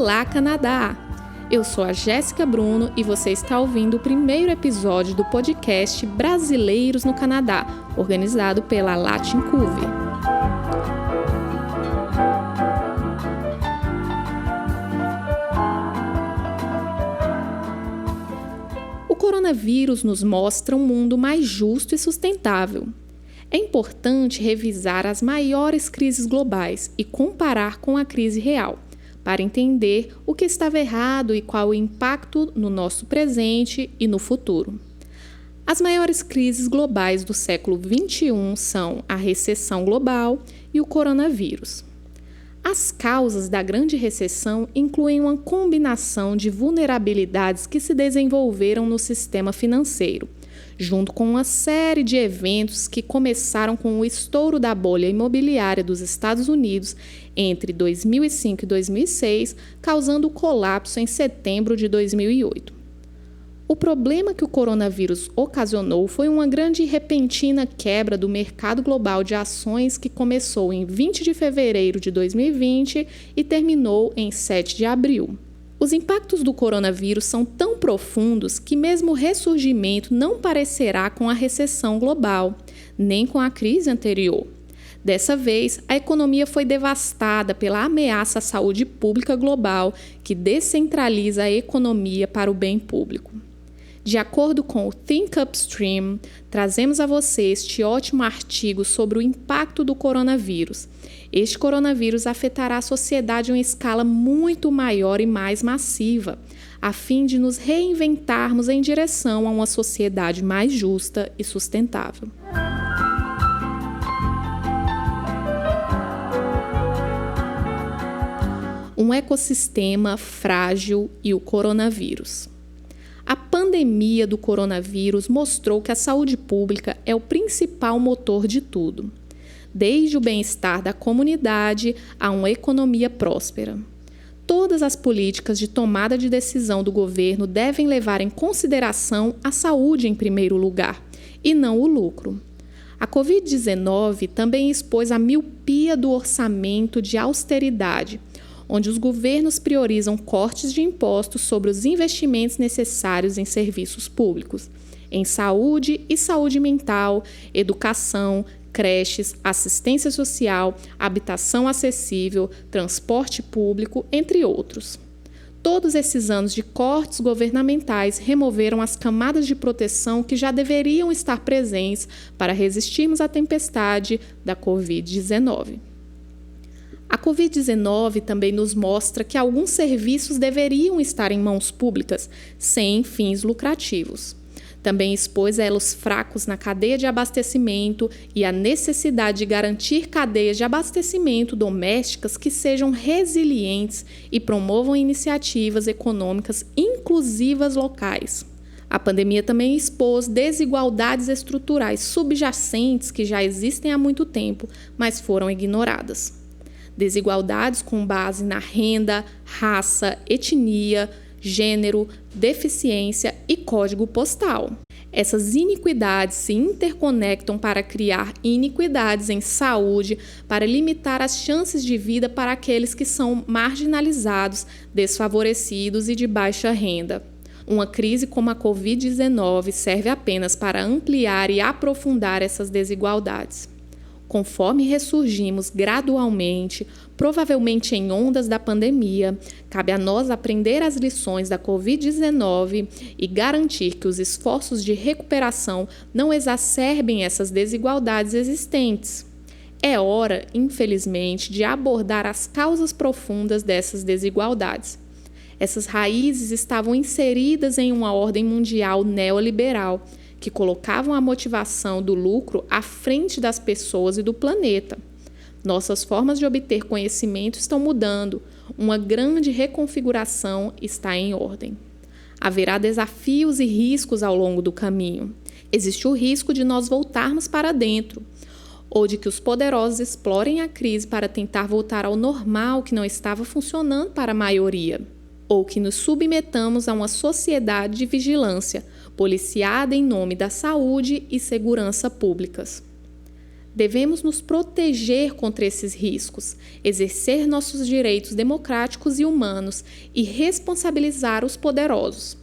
Olá, Canadá! Eu sou a Jéssica Bruno e você está ouvindo o primeiro episódio do podcast Brasileiros no Canadá, organizado pela Latin Cuvée. O coronavírus nos mostra um mundo mais justo e sustentável. É importante revisar as maiores crises globais e comparar com a crise real, para entender o que estava errado e qual o impacto no nosso presente e no futuro. As maiores crises globais do século XXI são a recessão global e o coronavírus. As causas da grande recessão incluem uma combinação de vulnerabilidades que se desenvolveram no sistema financeiro, junto com uma série de eventos que começaram com o estouro da bolha imobiliária dos Estados Unidos entre 2005 e 2006, causando o colapso em setembro de 2008. O problema que o coronavírus ocasionou foi uma grande e repentina quebra do mercado global de ações que começou em 20 de fevereiro de 2020 e terminou em 7 de abril. Os impactos do coronavírus são tão profundos que mesmo o ressurgimento não parecerá com a recessão global, nem com a crise anterior. Dessa vez, a economia foi devastada pela ameaça à saúde pública global que descentraliza a economia para o bem público. De acordo com o Think Upstream, trazemos a você este ótimo artigo sobre o impacto do coronavírus. Este coronavírus afetará a sociedade em uma escala muito maior e mais massiva, a fim de nos reinventarmos em direção a uma sociedade mais justa e sustentável. Um ecossistema frágil e o coronavírus. A pandemia do coronavírus mostrou que a saúde pública é o principal motor de tudo, desde o bem-estar da comunidade a uma economia próspera. Todas as políticas de tomada de decisão do governo devem levar em consideração a saúde em primeiro lugar, e não o lucro. A Covid-19 também expôs a miopia do orçamento de austeridade, onde os governos priorizam cortes de impostos sobre os investimentos necessários em serviços públicos, em saúde e saúde mental, educação, creches, assistência social, habitação acessível, transporte público, entre outros. Todos esses anos de cortes governamentais removeram as camadas de proteção que já deveriam estar presentes para resistirmos à tempestade da Covid-19. A Covid-19 também nos mostra que alguns serviços deveriam estar em mãos públicas, sem fins lucrativos. Também expôs elos fracos na cadeia de abastecimento e a necessidade de garantir cadeias de abastecimento domésticas que sejam resilientes e promovam iniciativas econômicas inclusivas locais. A pandemia também expôs desigualdades estruturais subjacentes que já existem há muito tempo, mas foram ignoradas. Desigualdades com base na renda, raça, etnia, gênero, deficiência e código postal. Essas iniquidades se interconectam para criar iniquidades em saúde, para limitar as chances de vida para aqueles que são marginalizados, desfavorecidos e de baixa renda. Uma crise como a Covid-19 serve apenas para ampliar e aprofundar essas desigualdades. Conforme ressurgimos gradualmente, provavelmente em ondas da pandemia, cabe a nós aprender as lições da Covid-19 e garantir que os esforços de recuperação não exacerbem essas desigualdades existentes. É hora, infelizmente, de abordar as causas profundas dessas desigualdades. Essas raízes estavam inseridas em uma ordem mundial neoliberal, que colocavam a motivação do lucro à frente das pessoas e do planeta. Nossas formas de obter conhecimento estão mudando, uma grande reconfiguração está em ordem. Haverá desafios e riscos ao longo do caminho. Existe o risco de nós voltarmos para dentro, ou de que os poderosos explorem a crise para tentar voltar ao normal que não estava funcionando para a maioria, ou que nos submetamos a uma sociedade de vigilância, policiada em nome da saúde e segurança públicas. Devemos nos proteger contra esses riscos, exercer nossos direitos democráticos e humanos e responsabilizar os poderosos.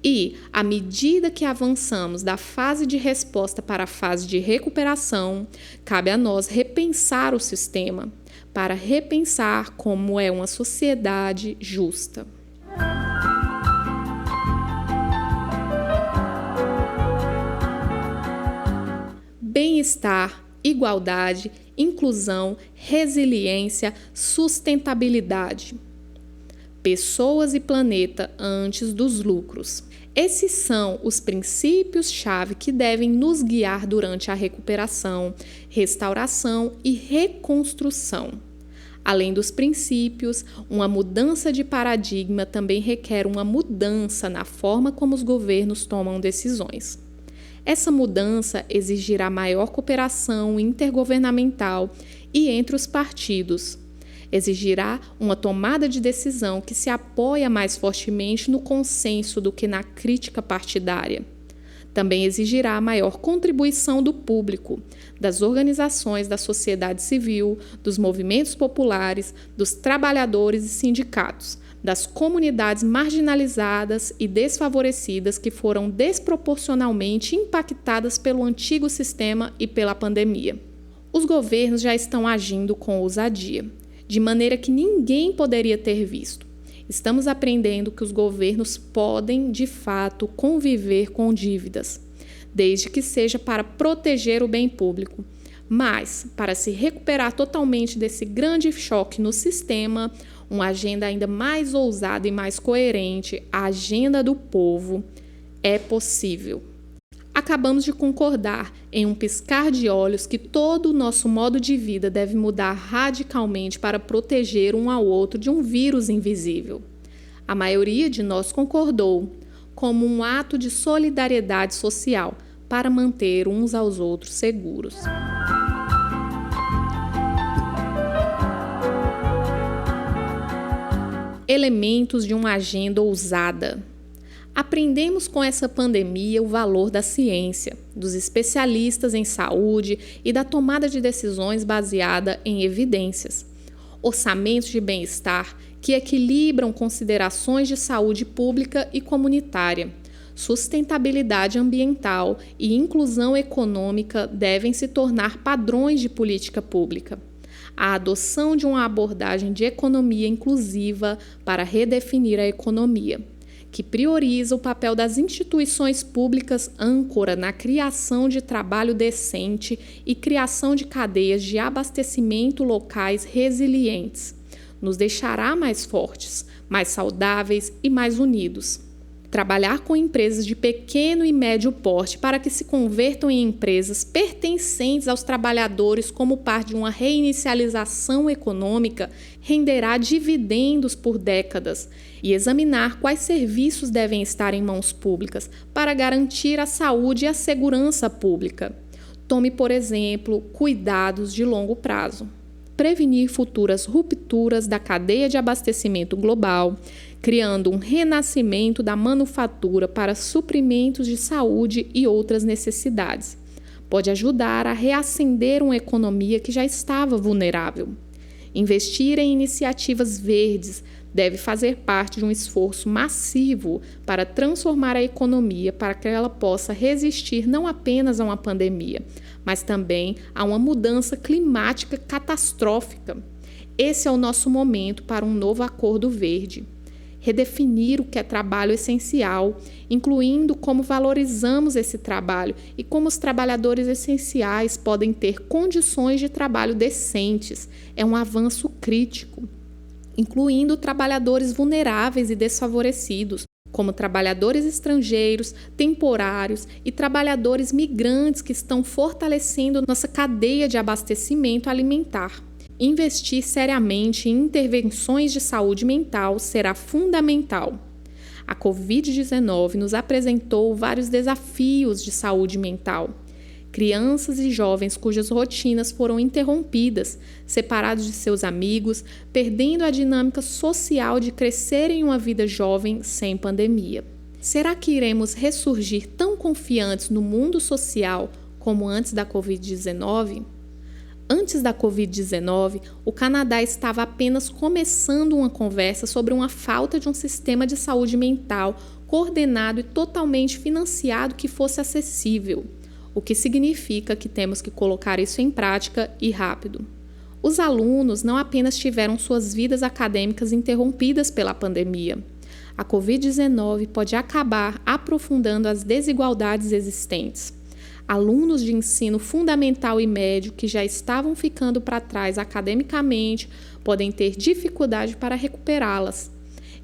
E, à medida que avançamos da fase de resposta para a fase de recuperação, cabe a nós repensar o sistema, para repensar como é uma sociedade justa. Bem-estar, igualdade, inclusão, resiliência, sustentabilidade. Pessoas e planeta antes dos lucros. Esses são os princípios-chave que devem nos guiar durante a recuperação, restauração e reconstrução. Além dos princípios, uma mudança de paradigma também requer uma mudança na forma como os governos tomam decisões. Essa mudança exigirá maior cooperação intergovernamental e entre os partidos. Exigirá uma tomada de decisão que se apoia mais fortemente no consenso do que na crítica partidária. Também exigirá maior contribuição do público, das organizações da sociedade civil, dos movimentos populares, dos trabalhadores e sindicatos, das comunidades marginalizadas e desfavorecidas que foram desproporcionalmente impactadas pelo antigo sistema e pela pandemia. Os governos já estão agindo com ousadia, de maneira que ninguém poderia ter visto. Estamos aprendendo que os governos podem, de fato, conviver com dívidas, desde que seja para proteger o bem público. Mas, para se recuperar totalmente desse grande choque no sistema, uma agenda ainda mais ousada e mais coerente, a agenda do povo, é possível. Acabamos de concordar, em um piscar de olhos, que todo o nosso modo de vida deve mudar radicalmente para proteger um ao outro de um vírus invisível. A maioria de nós concordou, como um ato de solidariedade social, para manter uns aos outros seguros. Elementos de uma agenda ousada. Aprendemos com essa pandemia o valor da ciência, dos especialistas em saúde e da tomada de decisões baseada em evidências. Orçamentos de bem-estar que equilibram considerações de saúde pública e comunitária, sustentabilidade ambiental e inclusão econômica devem se tornar padrões de política pública. A adoção de uma abordagem de economia inclusiva para redefinir a economia, que prioriza o papel das instituições públicas âncora na criação de trabalho decente e criação de cadeias de abastecimento locais resilientes, nos deixará mais fortes, mais saudáveis e mais unidos. Trabalhar com empresas de pequeno e médio porte para que se convertam em empresas pertencentes aos trabalhadores como parte de uma reinicialização econômica renderá dividendos por décadas e examinar quais serviços devem estar em mãos públicas para garantir a saúde e a segurança pública. Tome, por exemplo, cuidados de longo prazo. Prevenir futuras rupturas da cadeia de abastecimento global, criando um renascimento da manufatura para suprimentos de saúde e outras necessidades. Pode ajudar a reacender uma economia que já estava vulnerável. Investir em iniciativas verdes deve fazer parte de um esforço massivo para transformar a economia para que ela possa resistir não apenas a uma pandemia, mas também a uma mudança climática catastrófica. Esse é o nosso momento para um novo acordo verde. Redefinir o que é trabalho essencial, incluindo como valorizamos esse trabalho e como os trabalhadores essenciais podem ter condições de trabalho decentes, é um avanço crítico, incluindo trabalhadores vulneráveis e desfavorecidos, como trabalhadores estrangeiros, temporários e trabalhadores migrantes que estão fortalecendo nossa cadeia de abastecimento alimentar. Investir seriamente em intervenções de saúde mental será fundamental. A Covid-19 nos apresentou vários desafios de saúde mental. Crianças e jovens cujas rotinas foram interrompidas, separados de seus amigos, perdendo a dinâmica social de crescer em uma vida jovem sem pandemia. Será que iremos ressurgir tão confiantes no mundo social como antes da Covid-19? Antes da Covid-19, o Canadá estava apenas começando uma conversa sobre uma falta de um sistema de saúde mental coordenado e totalmente financiado que fosse acessível, o que significa que temos que colocar isso em prática e rápido. Os alunos não apenas tiveram suas vidas acadêmicas interrompidas pela pandemia. A Covid-19 pode acabar aprofundando as desigualdades existentes. Alunos de ensino fundamental e médio que já estavam ficando para trás academicamente podem ter dificuldade para recuperá-las.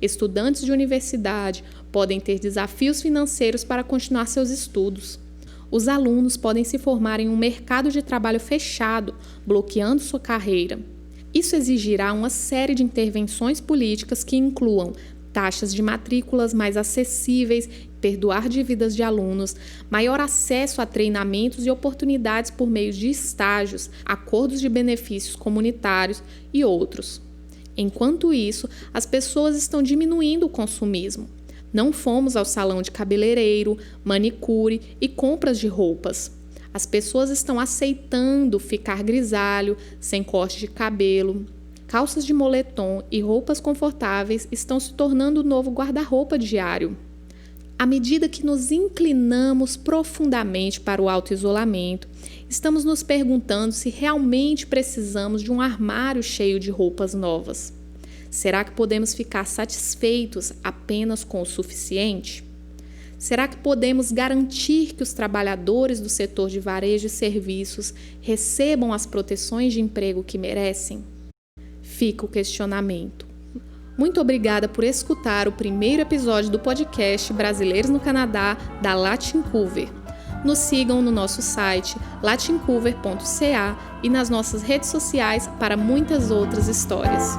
Estudantes de universidade podem ter desafios financeiros para continuar seus estudos. Os alunos podem se formar em um mercado de trabalho fechado, bloqueando sua carreira. Isso exigirá uma série de intervenções políticas que incluam taxas de matrículas mais acessíveis, perdoar dívidas de alunos, maior acesso a treinamentos e oportunidades por meio de estágios, acordos de benefícios comunitários e outros. Enquanto isso, as pessoas estão diminuindo o consumismo. Não fomos ao salão de cabeleireiro, manicure e compras de roupas. As pessoas estão aceitando ficar grisalho, sem corte de cabelo. Calças de moletom e roupas confortáveis estão se tornando o novo guarda-roupa diário. À medida que nos inclinamos profundamente para o auto-isolamento, estamos nos perguntando se realmente precisamos de um armário cheio de roupas novas. Será que podemos ficar satisfeitos apenas com o suficiente? Será que podemos garantir que os trabalhadores do setor de varejo e serviços recebam as proteções de emprego que merecem? Fica o questionamento. Muito obrigada por escutar o primeiro episódio do podcast Brasileiros no Canadá, da Latincover. Nos sigam no nosso site latincover.ca e nas nossas redes sociais para muitas outras histórias.